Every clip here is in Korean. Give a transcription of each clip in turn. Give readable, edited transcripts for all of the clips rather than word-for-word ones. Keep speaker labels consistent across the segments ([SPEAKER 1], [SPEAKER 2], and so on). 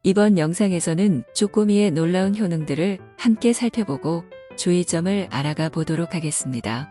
[SPEAKER 1] 이번 영상에서는 쪼꼬미의 놀라운 효능들을 함께 살펴보고 주의점을 알아가 보도록 하겠습니다.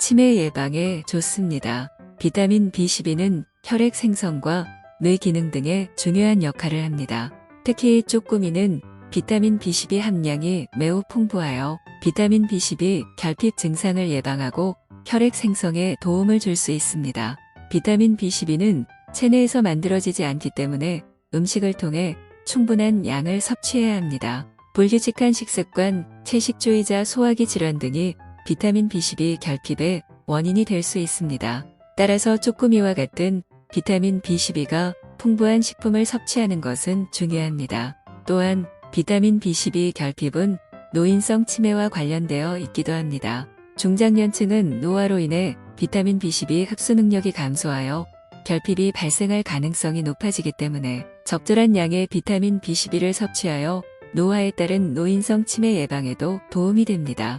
[SPEAKER 1] 치매 예방에 좋습니다. 비타민 B12는 혈액 생성과 뇌 기능 등에 중요한 역할을 합니다. 특히 쪼꼬미는 비타민 B12 함량이 매우 풍부하여 비타민 B12 결핍 증상을 예방하고 혈액 생성에 도움을 줄 수 있습니다. 비타민 B12는 체내에서 만들어지지 않기 때문에 음식을 통해 충분한 양을 섭취해야 합니다. 불규칙한 식습관, 채식주의자 소화기 질환 등이 비타민 B12 결핍의 원인이 될 수 있습니다. 따라서 쪼꼬미와 같은 비타민 B12가 풍부한 식품을 섭취하는 것은 중요합니다. 또한 비타민 B12 결핍은 노인성 치매와 관련되어 있기도 합니다. 중장년층은 노화로 인해 비타민 B12 흡수 능력이 감소하여 결핍이 발생할 가능성이 높아지기 때문에 적절한 양의 비타민 B12를 섭취하여 노화에 따른 노인성 치매 예방에도 도움이 됩니다.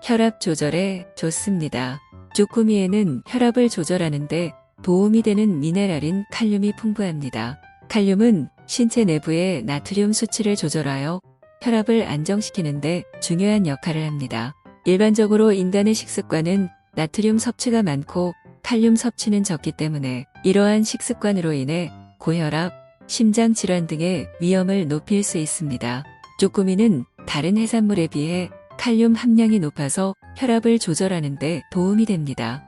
[SPEAKER 1] 혈압 조절에 좋습니다. 쪼꼬미에는 혈압을 조절하는데 도움이 되는 미네랄인 칼륨이 풍부합니다. 칼륨은 신체 내부의 나트륨 수치를 조절하여 혈압을 안정시키는 데 중요한 역할을 합니다. 일반적으로 인간의 식습관은 나트륨 섭취가 많고 칼륨 섭취는 적기 때문에 이러한 식습관으로 인해 고혈압, 심장질환 등의 위험을 높일 수 있습니다. 쪼꼬미는 다른 해산물에 비해 칼륨 함량이 높아서 혈압을 조절하는 데 도움이 됩니다.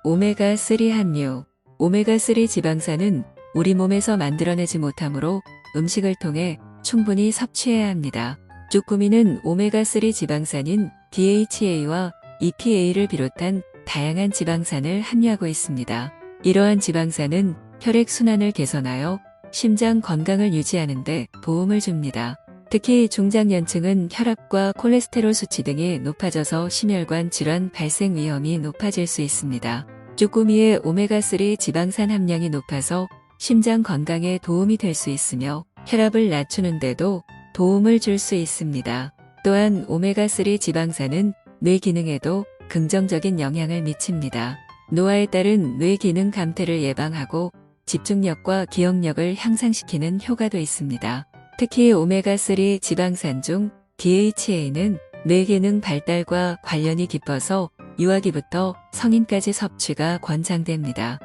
[SPEAKER 1] 오메가3 함유. 오메가3 지방산은 우리 몸에서 만들어내지 못하므로 음식을 통해 충분히 섭취해야 합니다. 쪼꼬미는 오메가3 지방산인 DHA와 EPA를 비롯한 다양한 지방산을 함유하고 있습니다. 이러한 지방산은 혈액 순환을 개선하여 심장 건강을 유지하는 데 도움을 줍니다. 특히 중장년층은 혈압과 콜레스테롤 수치 등이 높아져서 심혈관 질환 발생 위험이 높아질 수 있습니다. 쪼꼬미의 오메가3 지방산 함량이 높아서 심장 건강에 도움이 될 수 있으며 혈압을 낮추는 데도 도움을 줄 수 있습니다. 또한 오메가3 지방산은 뇌 기능에도 긍정적인 영향을 미칩니다. 노화에 따른 뇌 기능 감퇴를 예방하고 집중력과 기억력을 향상시키는 효과도 있습니다. 특히 오메가3 지방산 중 DHA는 뇌 기능 발달과 관련이 깊어서 유아기부터 성인까지 섭취가 권장됩니다.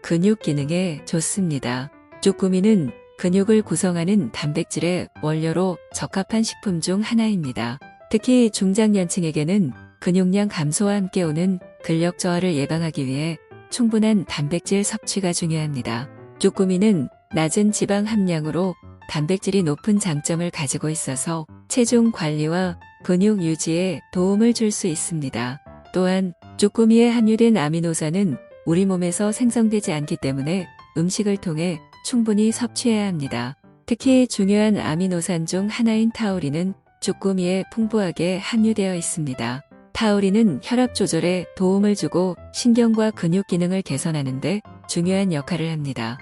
[SPEAKER 1] 근육 기능에 좋습니다. 쪼꼬미는 근육을 구성하는 단백질의 원료로 적합한 식품 중 하나입니다. 특히 중장년층에게는 근육량 감소와 함께 오는 근력 저하를 예방하기 위해 충분한 단백질 섭취가 중요합니다. 쪼꼬미는 낮은 지방 함량으로 단백질이 높은 장점을 가지고 있어서 체중 관리와 근육 유지에 도움을 줄 수 있습니다. 또한 쪼꼬미에 함유된 아미노산은 우리 몸에서 생성되지 않기 때문에 음식을 통해 충분히 섭취해야 합니다. 특히 중요한 아미노산 중 하나인 타우린은 쪼꼬미에 풍부하게 함유되어 있습니다. 타우린은 혈압 조절에 도움을 주고 신경과 근육 기능을 개선하는 데 중요한 역할을 합니다.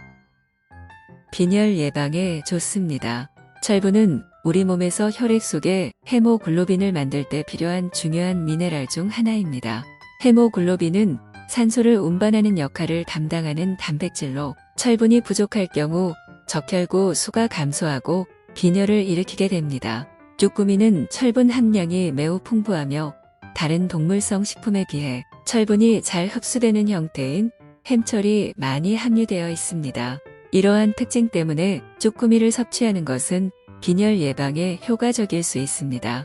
[SPEAKER 1] 빈혈 예방에 좋습니다. 철분은 우리 몸에서 혈액 속에 헤모글로빈을 만들 때 필요한 중요한 미네랄 중 하나입니다. 헤모글로빈은 산소를 운반하는 역할을 담당하는 단백질로 철분이 부족할 경우 적혈구 수가 감소하고 빈혈을 일으키게 됩니다. 쪼꼬미는 철분 함량이 매우 풍부하며 다른 동물성 식품에 비해 철분이 잘 흡수되는 형태인 햄철이 많이 함유되어 있습니다. 이러한 특징 때문에 쪼꼬미를 섭취하는 것은 빈혈 예방에 효과적일 수 있습니다.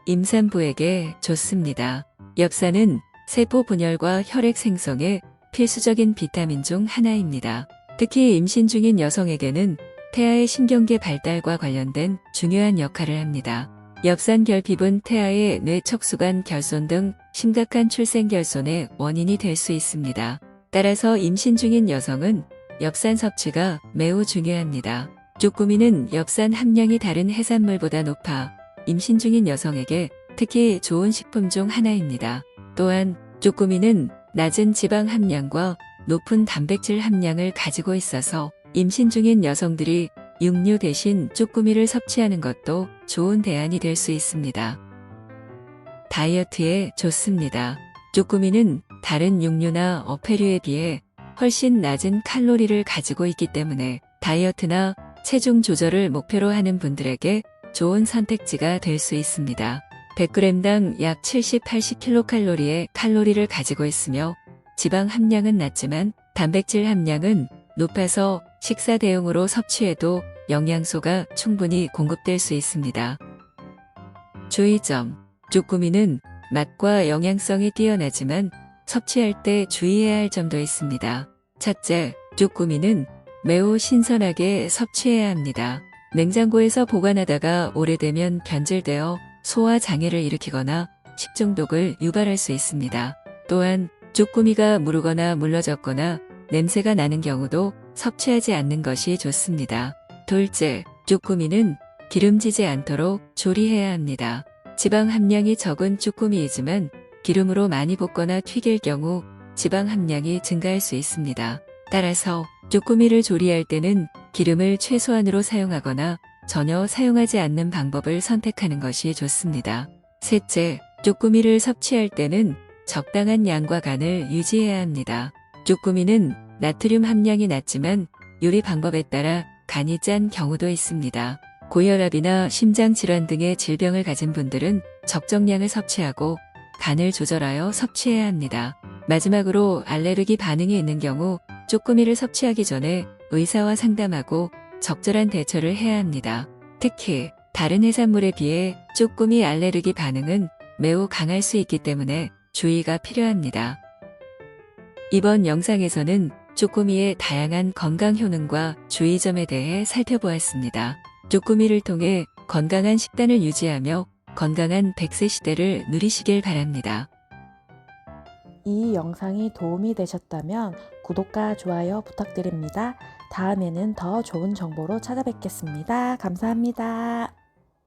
[SPEAKER 1] 임산부에게 좋습니다. 엽산은 세포 분열과 혈액 생성에 필수적인 비타민 중 하나입니다. 특히 임신 중인 여성에게는 태아의 신경계 발달과 관련된 중요한 역할을 합니다. 엽산 결핍은 태아의 뇌 척수관 결손 등 심각한 출생 결손의 원인이 될 수 있습니다. 따라서 임신 중인 여성은 엽산 섭취가 매우 중요합니다. 쪼꼬미는 엽산 함량이 다른 해산물보다 높아 임신 중인 여성에게 특히 좋은 식품 중 하나입니다. 또한 쪼꼬미는 낮은 지방 함량과 높은 단백질 함량을 가지고 있어서 임신 중인 여성들이 육류 대신 쪼꼬미를 섭취하는 것도 좋은 대안이 될 수 있습니다. 다이어트에 좋습니다. 쪼꼬미는 다른 육류나 어패류에 비해 훨씬 낮은 칼로리를 가지고 있기 때문에 다이어트나 체중 조절을 목표로 하는 분들에게 좋은 선택지가 될 수 있습니다. 100g당 약 70-80kcal의 칼로리를 가지고 있으며 지방 함량은 낮지만 단백질 함량은 높아서 식사 대용으로 섭취해도 영양소가 충분히 공급될 수 있습니다. 주의점: 쭈꾸미는 맛과 영양성이 뛰어나지만 섭취할 때 주의해야 할 점도 있습니다. 첫째, 쭈꾸미는 매우 신선하게 섭취해야 합니다. 냉장고에서 보관하다가 오래되면 변질되어 소화 장애를 일으키거나 식중독을 유발할 수 있습니다. 또한 쭈꾸미가 무르거나 물러졌거나 냄새가 나는 경우도 섭취하지 않는 것이 좋습니다. 둘째, 쭈꾸미는 기름지지 않도록 조리해야 합니다. 지방 함량이 적은 쭈꾸미이지만 기름으로 많이 볶거나 튀길 경우 지방 함량이 증가할 수 있습니다. 따라서 쭈꾸미를 조리할 때는 기름을 최소한으로 사용하거나 전혀 사용하지 않는 방법을 선택하는 것이 좋습니다. 셋째, 쭈꾸미를 섭취할 때는 적당한 양과 간을 유지해야 합니다. 쭈꾸미는 나트륨 함량이 낮지만 요리 방법에 따라 간이 짠 경우도 있습니다. 고혈압이나 심장질환 등의 질병을 가진 분들은 적정량을 섭취하고 간을 조절하여 섭취해야 합니다. 마지막으로 알레르기 반응이 있는 경우 쭈꾸미를 섭취하기 전에 의사와 상담하고 적절한 대처를 해야 합니다. 특히 다른 해산물에 비해 쭈꾸미 알레르기 반응은 매우 강할 수 있기 때문에 주의가 필요합니다. 이번 영상에서는 쭈꾸미의 다양한 건강 효능과 주의점에 대해 살펴보았습니다. 쭈꾸미를 통해 건강한 식단을 유지하며 건강한 100세 시대를 누리시길 바랍니다.
[SPEAKER 2] 이 영상이 도움이 되셨다면 구독과 좋아요 부탁드립니다. 다음에는 더 좋은 정보로 찾아뵙겠습니다. 감사합니다.